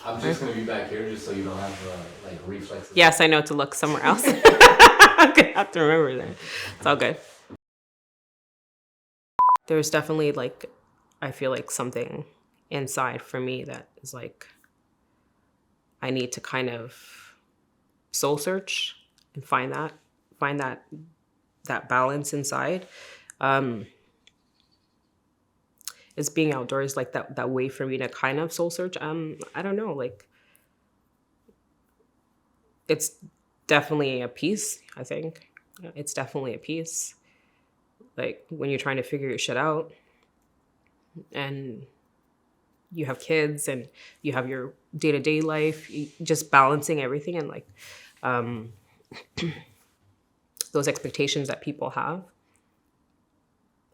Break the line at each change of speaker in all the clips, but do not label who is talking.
I'm just gonna be back here just so you don't have like reflexes.
Yes, I know to look somewhere else. I'm gonna have to remember that. It's all good. There's definitely like, I feel like something inside for me that is like, I need to kind of soul search and find that balance inside. Is being outdoors like that way for me to kind of soul search? I don't know, like it's definitely a piece, I think. It's definitely a piece. Like when you're trying to figure your shit out and you have kids and you have your day-to-day life, just balancing everything and like those expectations that people have.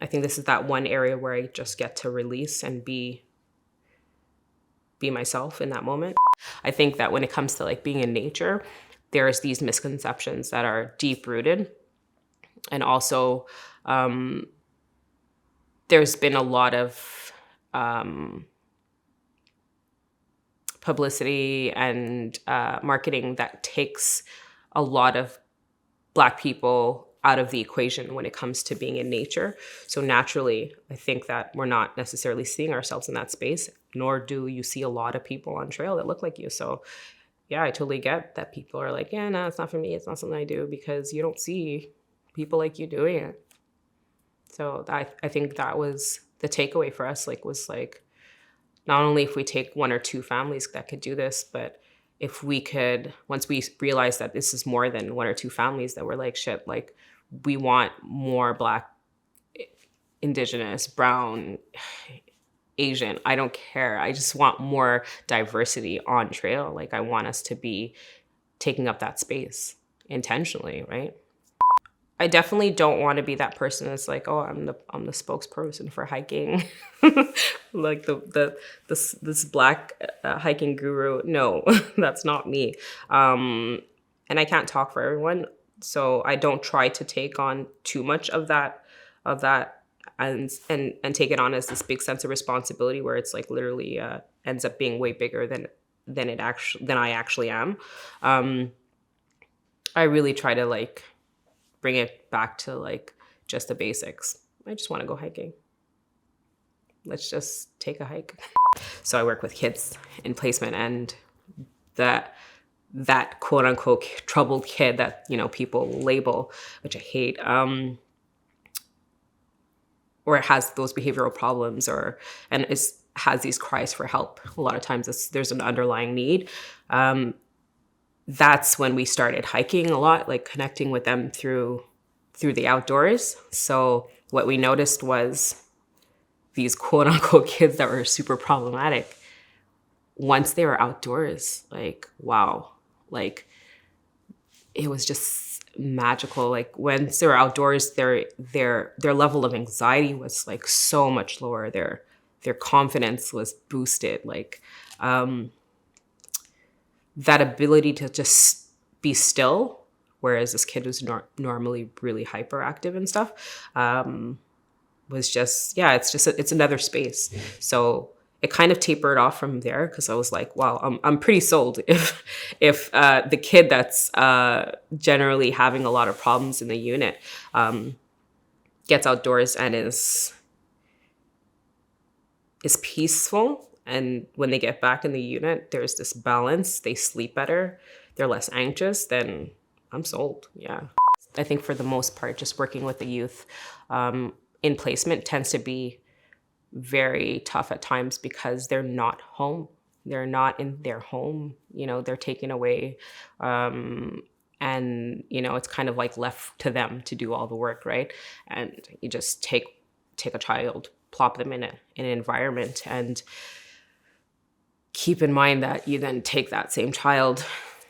I think this is that one area where I just get to release and be myself in that moment. I think that when it comes to like being in nature, there's these misconceptions that are deep rooted. And also there's been a lot of publicity and marketing that takes a lot of Black people out of the equation when it comes to being in nature. So naturally, I think that we're not necessarily seeing ourselves in that space, nor do you see a lot of people on trail that look like you. So yeah, I totally get that people are like, yeah, no, it's not for me. It's not something I do, because you don't see people like you doing it. So I think that was the takeaway for us, like, was like, not only if we take one or two families that could do this, but if we could, once we realize that this is more than one or two families, that we're like, shit, like we want more Black, Indigenous, brown, Asian, I don't care. I just want more diversity on trail. Like I want us to be taking up that space intentionally, right? I definitely don't want to be that person that's like, oh, I'm the spokesperson for hiking, like this Black hiking guru. No, that's not me. And I can't talk for everyone, so I don't try to take on too much of that, and take it on as this big sense of responsibility where it's like literally ends up being way bigger than I actually am. I really try to like bring it back to like just the basics. I just want to go hiking. Let's just take a hike. So I work with kids in placement, and that quote unquote troubled kid that, you know, people label, which I hate, or it has those behavioral problems, and has these cries for help. A lot of times there's an underlying need. That's when we started hiking a lot, like connecting with them through the outdoors. So what we noticed was these quote unquote kids that were super problematic, once they were outdoors, like, wow, like it was just magical. Like once they were outdoors, their level of anxiety was like so much lower. Their confidence was boosted. Like that ability to just be still, whereas this kid was normally really hyperactive and stuff, was just, yeah, it's another space. So it kind of tapered off from there, because I was like, wow, I'm pretty sold if the kid that's generally having a lot of problems in the unit gets outdoors and is peaceful. And when they get back in the unit, there's this balance, they sleep better, they're less anxious, then I'm sold, yeah. I think for the most part, just working with the youth in placement tends to be very tough at times, because they're not home. They're not in their home, you know, they're taken away. And, you know, it's kind of like left to them to do all the work, right? And you just take a child, plop them in an environment, and keep in mind that you then take that same child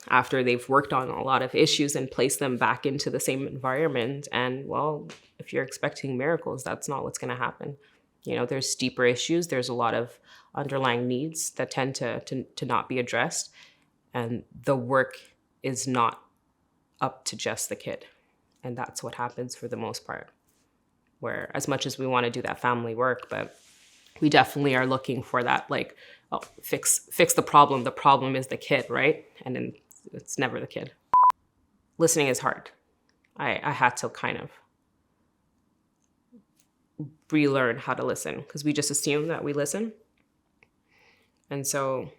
after they've worked on a lot of issues and place them back into the same environment. And well, if you're expecting miracles, that's not what's going to happen. You know, there's deeper issues. There's a lot of underlying needs that tend to not be addressed. And the work is not up to just the kid. And that's what happens for the most part, where as much as we want to do that family work, but we definitely are looking for that, like, oh, fix the problem. The problem is the kid, right? And then it's never the kid. Listening is hard. I had to kind of relearn how to listen, because we just assume that we listen. And so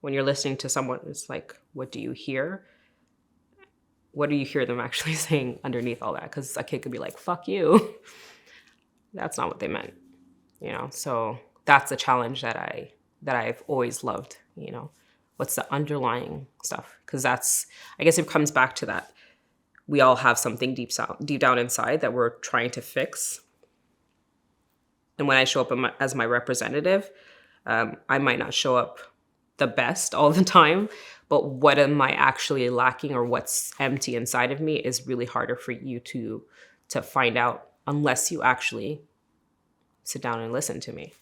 when you're listening to someone, it's like, what do you hear? What do you hear them actually saying underneath all that? Because a kid could be like, fuck you. That's not what they meant, you know? So that's a challenge that I've always loved, you know? What's the underlying stuff? Because that's, I guess it comes back to that. We all have something deep down inside that we're trying to fix. And when I show up as my representative, I might not show up the best all the time, but what am I actually lacking, or what's empty inside of me, is really harder for you to find out unless you actually sit down and listen to me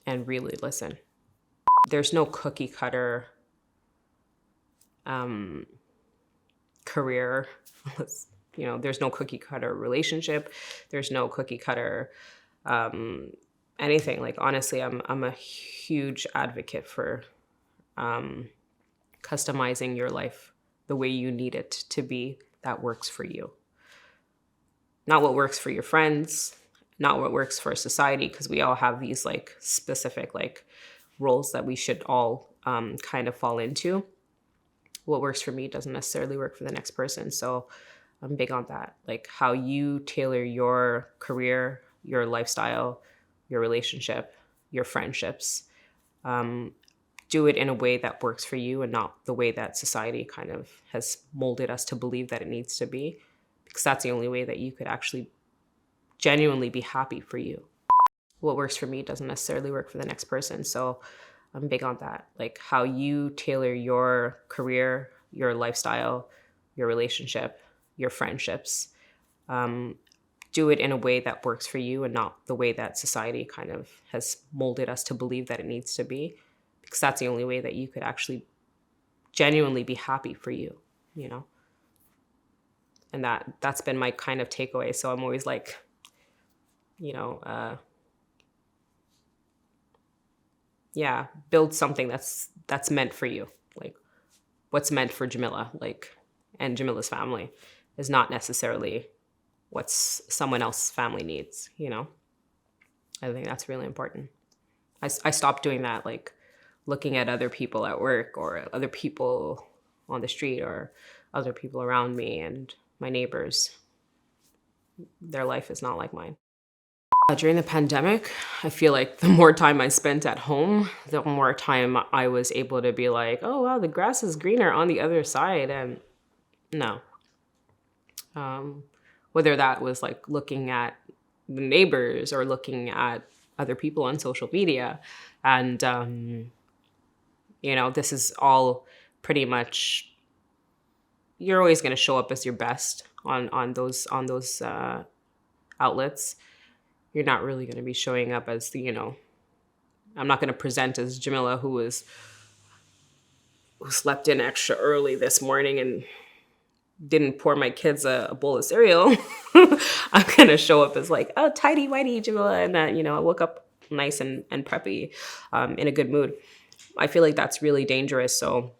and really listen. There's no cookie cutter career, you know, there's no cookie cutter relationship. There's no cookie cutter anything. Like, honestly, I'm a huge advocate for customizing your life the way you need it to be, that works for you. Not what works for your friends, not what works for society, because we all have these like specific like roles that we should all kind of fall into. What works for me doesn't necessarily work for the next person. So I'm big on that. Like, how you tailor your career, your lifestyle, your relationship, your friendships, do it in a way that works for you and not the way that society kind of has molded us to believe that it needs to be, because that's the only way that you could actually genuinely be happy for you. What works for me doesn't necessarily work for the next person. So I'm big on that. Like, how you tailor your career, your lifestyle, your relationship, your friendships, do it in a way that works for you and not the way that society kind of has molded us to believe that it needs to be, because that's the only way that you could actually genuinely be happy for you, you know? And that's been my kind of takeaway. So I'm always like, you know, yeah, build something that's meant for you. Like, what's meant for Jamillah, like, and Jamillah's family is not necessarily what someone else's family needs, you know? I think that's really important. I stopped doing that, like looking at other people at work or other people on the street or other people around me and my neighbors. Their life is not like mine. During the pandemic, I feel like the more time I spent at home, the more time I was able to be like, oh, wow, the grass is greener on the other side. And no. Whether that was like looking at the neighbors or looking at other people on social media. And, you know, this is all pretty much, you're always going to show up as your best on those outlets. You're not really going to be showing up as the, you know, I'm not going to present as Jamillah who slept in extra early this morning and didn't pour my kids a bowl of cereal. I'm going to show up as like, oh, tidy whitey Jamillah. And that, you know, I woke up nice and preppy, in a good mood. I feel like that's really dangerous. So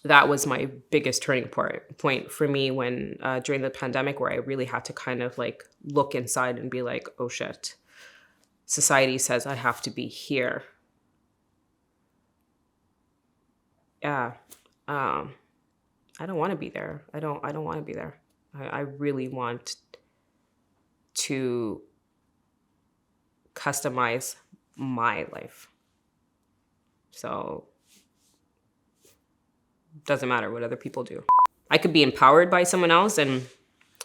that was my biggest turning point for me when during the pandemic, where I really had to kind of like look inside and be like, oh shit, society says I have to be here. Yeah. I don't want to be there. I don't want to be there. I really want to customize my life. So doesn't matter what other people do. I could be empowered by someone else and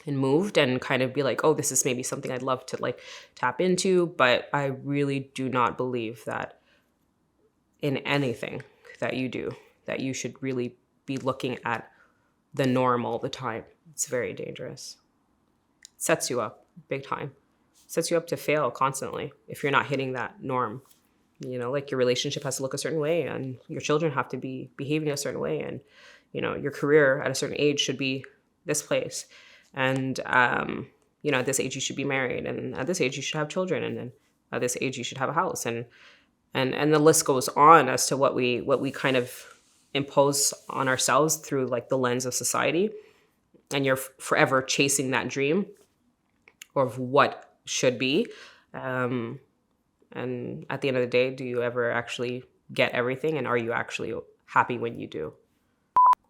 moved and kind of be like, oh, this is maybe something I'd love to like tap into. But I really do not believe that in anything that you do, that you should really be looking at the norm all the time. It's very dangerous. It sets you up big time. It sets you up to fail constantly if you're not hitting that norm. You know, like your relationship has to look a certain way and your children have to be behaving a certain way. And, you know, your career at a certain age should be this place. And, you know, at this age, you should be married. And at this age, you should have children. And then at this age you should have a house, and the list goes on as to what we kind of impose on ourselves through like the lens of society. And you're forever chasing that dream of what should be. And at the end of the day, do you ever actually get everything? And are you actually happy when you do?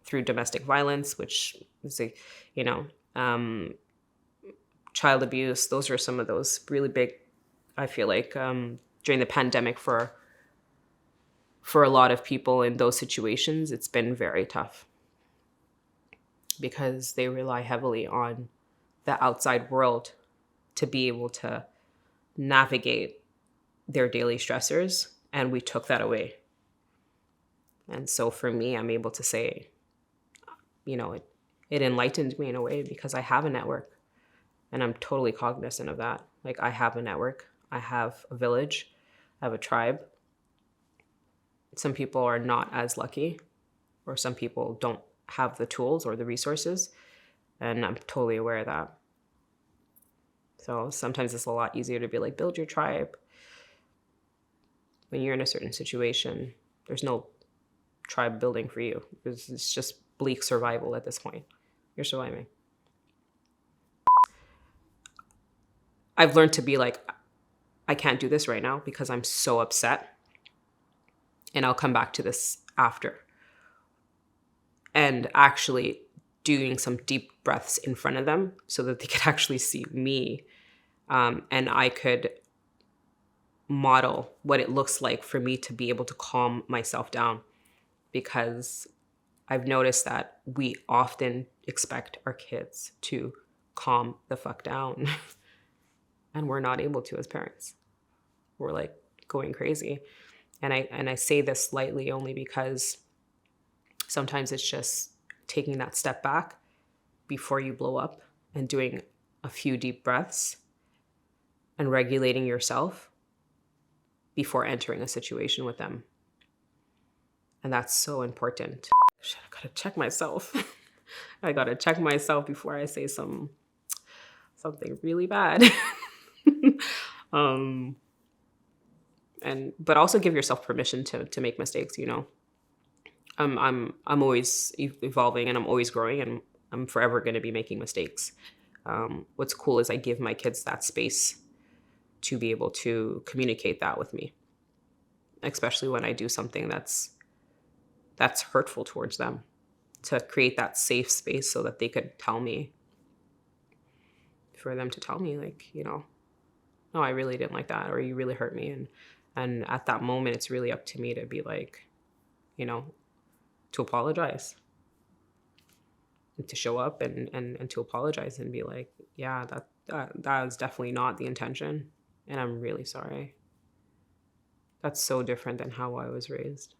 Through domestic violence, which is child abuse, those are some of those really big, I feel like, during the pandemic for a lot of people in those situations, it's been very tough because they rely heavily on the outside world to be able to navigate their daily stressors, and we took that away. And so for me, I'm able to say, it enlightened me in a way because I have a network, and I'm totally cognizant of that. Like, I have a network, I have a village, I have a tribe. Some people are not as lucky, or some people don't have the tools or the resources, and I'm totally aware of that. So sometimes it's a lot easier to be like, build your tribe. When you're in a certain situation, there's no tribe building for you. It's just bleak survival at this point. You're surviving. I've learned to be like, I can't do this right now because I'm so upset, and I'll come back to this after. And actually doing some deep breaths in front of them so that they could actually see me. And I could model what it looks like for me to be able to calm myself down, because I've noticed that we often expect our kids to calm the fuck down and we're not able to as parents. We're like going crazy. And I say this slightly only because sometimes it's just taking that step back before you blow up and doing a few deep breaths and regulating yourself before entering a situation with them. And that's so important. Shit, I gotta check myself. I gotta check myself before I say something really bad. But also give yourself permission to make mistakes, I'm always evolving, and I'm always growing, and I'm forever going to be making mistakes. What's cool is I give my kids that space to be able to communicate that with me, especially when I do something that's hurtful towards them, to create that safe space so that they could tell me, for them to tell me, like, no, I really didn't like that, or you really hurt me. And at that moment, it's really up to me to be like, to apologize, and to show up and to apologize and be like, yeah, that is definitely not the intention, and I'm really sorry. That's so different than how I was raised.